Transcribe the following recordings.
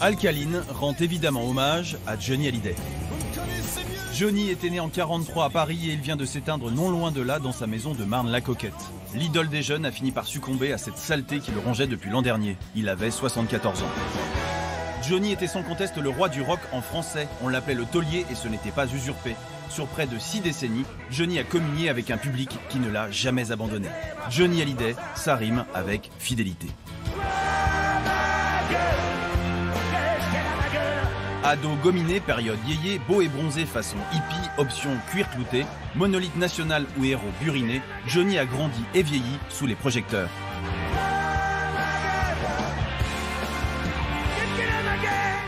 Alkaline rend évidemment hommage à Johnny Hallyday. Johnny était né en 1943 à Paris et il vient de s'éteindre non loin de là dans sa maison de Marne-la-Coquette. L'idole des jeunes a fini par succomber à cette saleté qui le rongeait depuis l'an dernier. Il avait 74 ans. Johnny était sans conteste le roi du rock en français. On l'appelait le taulier et ce n'était pas usurpé. Sur près de 6 décennies, Johnny a communié avec un public qui ne l'a jamais abandonné. Johnny Hallyday, ça rime avec fidélité. Ado gominé, période yéyé, beau et bronzé façon hippie, option cuir clouté, monolithe national ou héros buriné, Johnny a grandi et vieilli sous les projecteurs.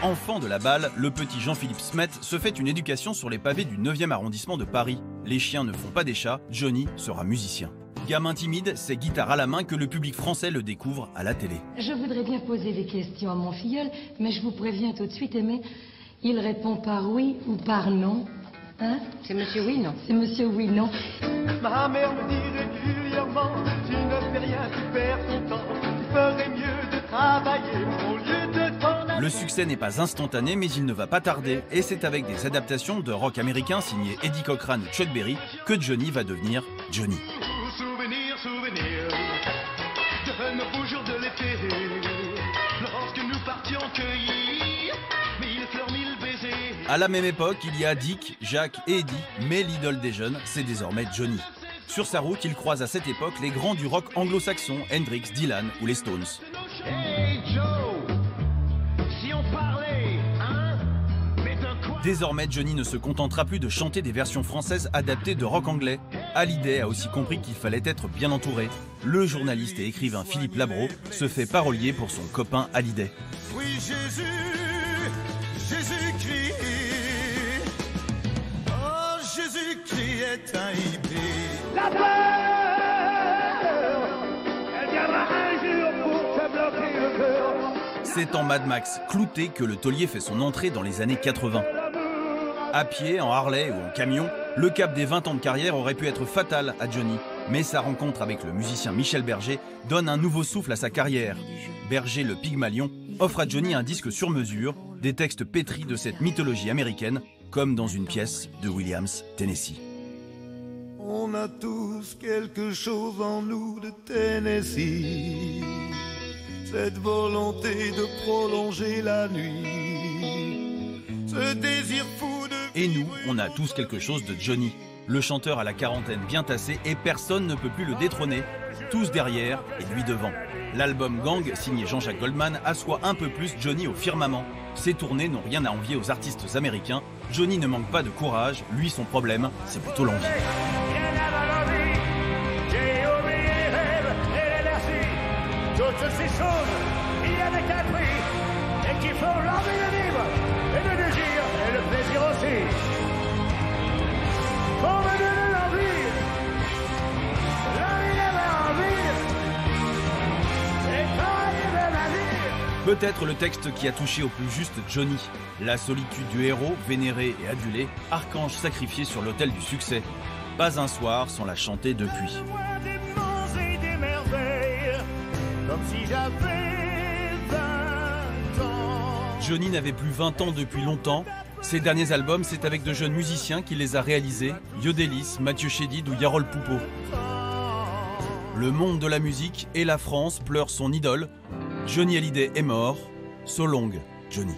Enfant de la balle, le petit Jean-Philippe Smet se fait une éducation sur les pavés du 9e arrondissement de Paris. Les chiens ne font pas des chats, Johnny sera musicien. Gamin timide, c'est guitare à la main que le public français le découvre à la télé. Je voudrais bien poser des questions à mon filleul, mais je vous préviens tout de suite, Aimé, il répond par oui ou par non. Hein? C'est monsieur oui, non? C'est monsieur oui, non. Ma mère me dit régulièrement, tu ne fais rien, tu perds ton temps, tu ferais mieux de travailler au lieu de t'en aller. Le succès n'est pas instantané, mais il ne va pas tarder, et c'est avec des adaptations de rock américain signées Eddie Cochran ou Chuck Berry que Johnny va devenir Johnny. Souvenir, souvenir de nos beaux jours de l'été, lorsque nous partions cueillir mille fleurs, mille baisers. À la même époque, il y a Dick, Jacques et Eddie, mais l'idole des jeunes, c'est désormais Johnny. Sur sa route, il croise à cette époque les grands du rock anglo-saxon, Hendrix, Dylan ou les Stones. Hey Joe, si on parlait, hein? Mais de quoi? Désormais, Johnny ne se contentera plus de chanter des versions françaises adaptées de rock anglais. Hallyday a aussi compris qu'il fallait être bien entouré. Le journaliste et écrivain Philippe Labro se fait parolier pour son copain Hallyday. Oui Jésus, Jésus-Christ, oh Jésus-Christ est un hibé. La peur, elle viendra un jour pour te bloquer le cœur. C'est en Mad Max clouté que le taulier fait son entrée dans les années 80. À pied, en Harley ou en camion, le cap des 20 ans de carrière aurait pu être fatal à Johnny. Mais sa rencontre avec le musicien Michel Berger donne un nouveau souffle à sa carrière. Berger, le Pygmalion, offre à Johnny un disque sur mesure, des textes pétris de cette mythologie américaine, comme dans une pièce de Williams, Tennessee. On a tous quelque chose en nous de Tennessee, cette volonté de prolonger la nuit, ce désir fou de... Et nous, on a tous quelque chose de Johnny. Le chanteur à la quarantaine bien tassé et personne ne peut plus le détrôner. Tous derrière et lui devant. L'album Gang, signé Jean-Jacques Goldman, assoit un peu plus Johnny au firmament. Ses tournées n'ont rien à envier aux artistes américains. Johnny ne manque pas de courage. Lui, son problème, c'est plutôt l'envie. Toutes ces choses, il y avait un prix, et qu'il faut l'envie de vivre, et le désir, et le plaisir aussi. Faut me donner l'envie d'avoir envie, et travailler de ma vie. Peut-être le texte qui a touché au plus juste Johnny. La solitude du héros, vénéré et adulé, archange sacrifié sur l'autel du succès. Pas un soir sans la chanter depuis. Comme si j'avais 20 ans. Johnny n'avait plus 20 ans depuis longtemps. Ses derniers albums, c'est avec de jeunes musiciens qu'il les a réalisés, Yodelis, Mathieu Chédid ou Yarol Poupeau. Le monde de la musique et la France pleurent son idole. Johnny Hallyday est mort. So long, Johnny.